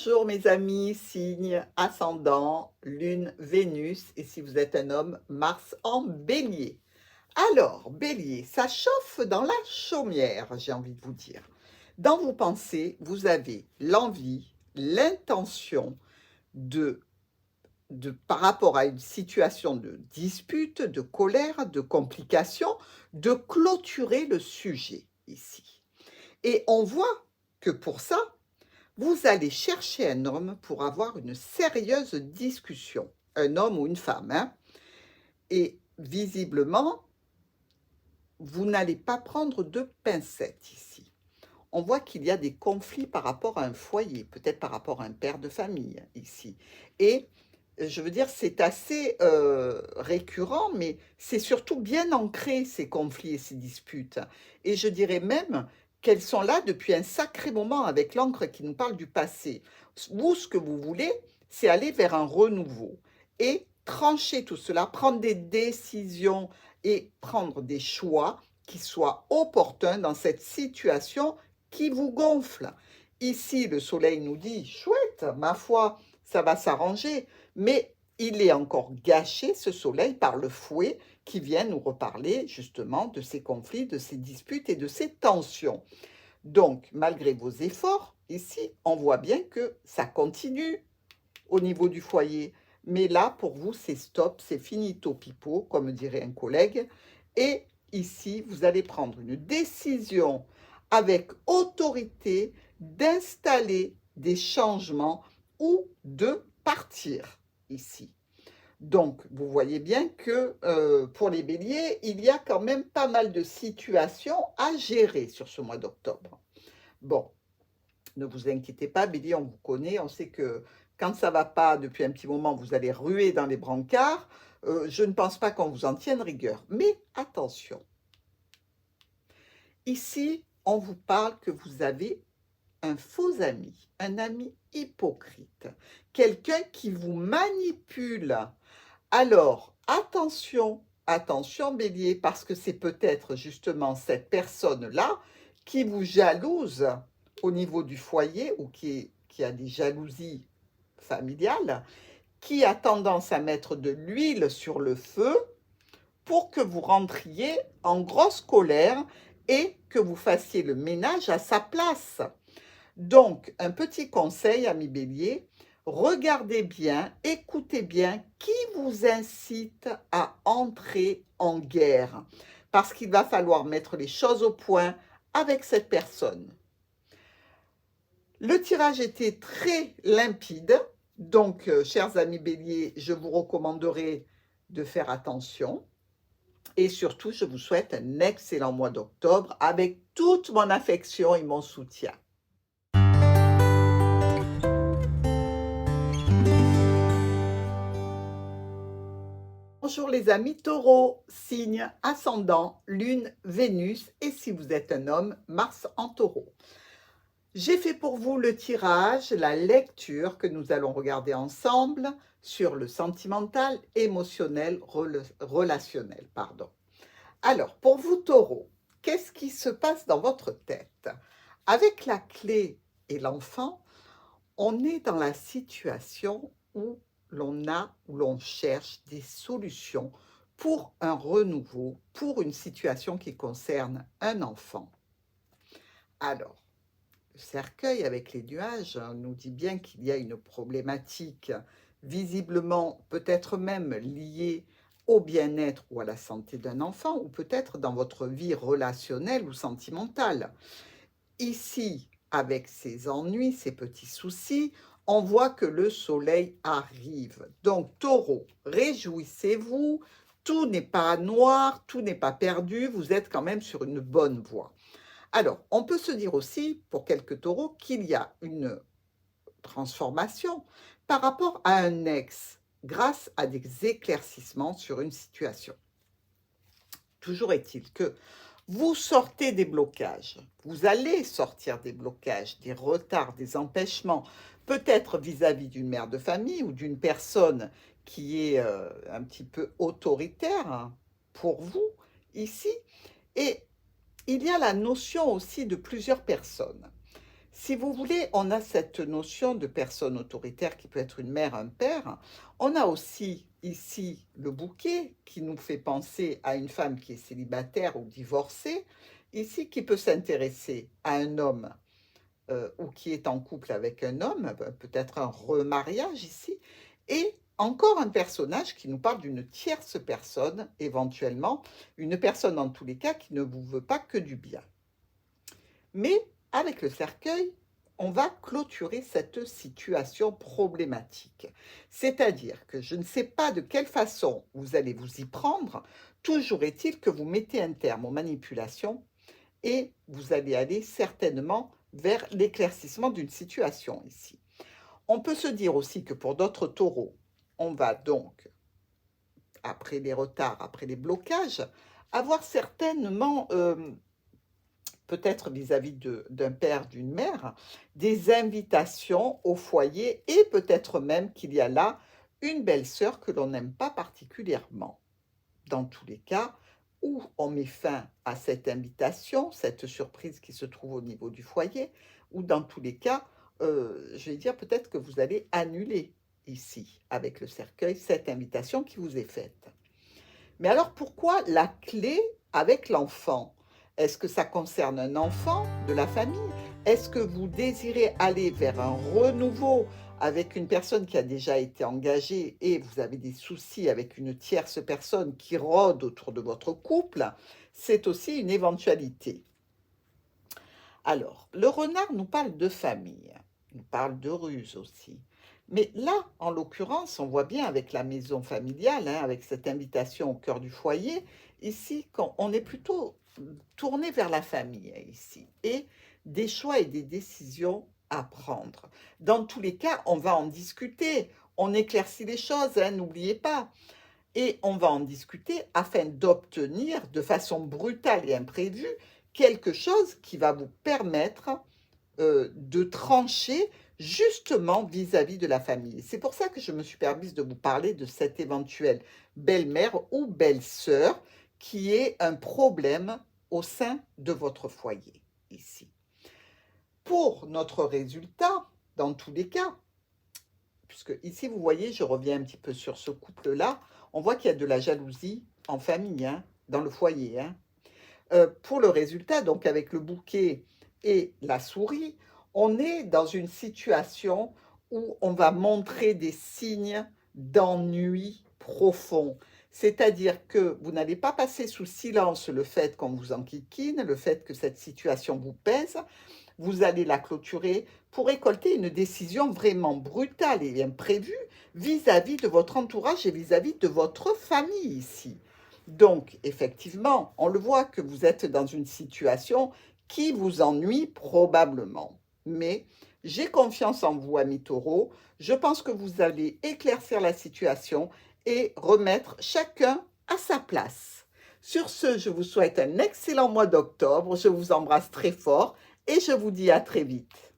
Bonjour mes amis, signe ascendant, lune, Vénus et si vous êtes un homme, Mars en bélier. Alors, bélier, ça chauffe dans la chaumière, j'ai envie de vous dire. Dans vos pensées, vous avez l'envie, l'intention de, par rapport à une situation de dispute, de colère, de complication, de clôturer le sujet ici. Et on voit que pour ça, vous allez chercher un homme pour avoir une sérieuse discussion, un homme ou une femme, hein. Et visiblement, vous n'allez pas prendre de pincettes ici. On voit qu'il y a des conflits par rapport à un foyer, peut-être par rapport à un père de famille ici. Et je veux dire, c'est assez récurrent, mais c'est surtout bien ancré, ces conflits et ces disputes. Et je dirais même qu'elles sont là depuis un sacré moment avec l'encre qui nous parle du passé. Vous, ce que vous voulez, c'est aller vers un renouveau et trancher tout cela, prendre des décisions et prendre des choix qui soient opportuns dans cette situation qui vous gonfle. Ici, le soleil nous dit, chouette, ma foi, ça va s'arranger, mais il est encore gâché, ce soleil, par le fouet qui vient nous reparler justement de ces conflits, de ces disputes et de ces tensions. Donc, malgré vos efforts, ici, on voit bien que ça continue au niveau du foyer. Mais là, pour vous, c'est stop, c'est finito pipo, comme dirait un collègue. Et ici, vous allez prendre une décision avec autorité d'installer des changements ou de partir ici. Donc, vous voyez bien que pour les béliers, il y a quand même pas mal de situations à gérer sur ce mois d'octobre. Bon, ne vous inquiétez pas, bélier, on vous connaît, on sait que quand ça ne va pas depuis un petit moment, vous allez ruer dans les brancards. Je ne pense pas qu'on vous en tienne rigueur. Mais attention, ici, on vous parle que vous avez un faux ami, un ami hypocrite, quelqu'un qui vous manipule. Alors, attention, attention bélier, parce que c'est peut-être justement cette personne-là qui vous jalouse au niveau du foyer ou qui a des jalousies familiales, qui a tendance à mettre de l'huile sur le feu pour que vous rentriez en grosse colère et que vous fassiez le ménage à sa place. Donc, un petit conseil, ami bélier, regardez bien, écoutez bien qui vous incite à entrer en guerre, parce qu'il va falloir mettre les choses au point avec cette personne. Le tirage était très limpide, donc, chers amis béliers, je vous recommanderai de faire attention. Et surtout, je vous souhaite un excellent mois d'octobre avec toute mon affection et mon soutien. Bonjour les amis taureaux, signe ascendant, lune, Vénus et si vous êtes un homme, Mars en taureau. J'ai fait pour vous le tirage, la lecture que nous allons regarder ensemble sur le sentimental, émotionnel, relationnel. Alors, pour vous taureaux, qu'est-ce qui se passe dans votre tête? Avec la clé et l'enfant, on est dans la situation où l'on cherche des solutions pour un renouveau, pour une situation qui concerne un enfant. Alors, le cercueil avec les nuages nous dit bien qu'il y a une problématique visiblement peut-être même liée au bien-être ou à la santé d'un enfant, ou peut-être dans votre vie relationnelle ou sentimentale. Ici, avec ses ennuis, ses petits soucis, on voit que le soleil arrive. Donc, taureau, réjouissez-vous, tout n'est pas noir, tout n'est pas perdu, vous êtes quand même sur une bonne voie. Alors, on peut se dire aussi, pour quelques taureaux, qu'il y a une transformation par rapport à un ex, grâce à des éclaircissements sur une situation. Toujours est-il que vous sortez des blocages, vous allez sortir des blocages, des retards, des empêchements, peut-être vis-à-vis d'une mère de famille ou d'une personne qui est un petit peu autoritaire pour vous ici. Et il y a la notion aussi de plusieurs personnes. Si vous voulez, on a cette notion de personne autoritaire qui peut être une mère, un père. On a aussi ici le bouquet qui nous fait penser à une femme qui est célibataire ou divorcée, ici qui peut s'intéresser à un homme ou qui est en couple avec un homme, peut-être un remariage ici, et encore un personnage qui nous parle d'une tierce personne, éventuellement, une personne en tous les cas qui ne vous veut pas que du bien. Mais avec le cercueil, on va clôturer cette situation problématique. C'est-à-dire que je ne sais pas de quelle façon vous allez vous y prendre, toujours est-il que vous mettez un terme aux manipulations et vous allez aller certainement vers l'éclaircissement d'une situation ici. On peut se dire aussi que pour d'autres taureaux, on va donc, après les retards, après les blocages, avoir certainement peut-être vis-à-vis d'un père, d'une mère, des invitations au foyer et peut-être même qu'il y a là une belle-sœur que l'on n'aime pas particulièrement. Dans tous les cas, où on met fin à cette invitation, cette surprise qui se trouve au niveau du foyer, ou dans tous les cas, je vais dire peut-être que vous allez annuler ici, avec le cercueil, cette invitation qui vous est faite. Mais alors pourquoi la clé avec l'enfant? Est-ce que ça concerne un enfant de la famille? Est-ce que vous désirez aller vers un renouveau avec une personne qui a déjà été engagée et vous avez des soucis avec une tierce personne qui rôde autour de votre couple? C'est aussi une éventualité. Alors, le renard nous parle de famille, nous parle de ruse aussi. Mais là, en l'occurrence, on voit bien avec la maison familiale, hein, avec cette invitation au cœur du foyer, ici, on est plutôt tourné vers la famille, ici, et des choix et des décisions à prendre. Dans tous les cas, on va en discuter, on éclaircit les choses, hein, n'oubliez pas. Et on va en discuter afin d'obtenir de façon brutale et imprévue quelque chose qui va vous permettre de trancher justement vis-à-vis de la famille. C'est pour ça que je me suis permise de vous parler de cette éventuelle belle-mère ou belle-sœur qui est un problème au sein de votre foyer ici. Pour notre résultat, dans tous les cas, puisque ici, vous voyez, je reviens un petit peu sur ce couple-là, on voit qu'il y a de la jalousie en famille, hein, dans le foyer. Hein. Pour le résultat, donc avec le bouquet et la souris, on est dans une situation où on va montrer des signes d'ennui profond. C'est-à-dire que vous n'allez pas passer sous silence le fait qu'on vous enquiquine, le fait que cette situation vous pèse. Vous allez la clôturer pour récolter une décision vraiment brutale et imprévue vis-à-vis de votre entourage et vis-à-vis de votre famille ici. Donc, effectivement, on le voit que vous êtes dans une situation qui vous ennuie probablement. Mais j'ai confiance en vous, amis taureaux. Je pense que vous allez éclaircir la situation et remettre chacun à sa place. Sur ce, je vous souhaite un excellent mois d'octobre. Je vous embrasse très fort et je vous dis à très vite.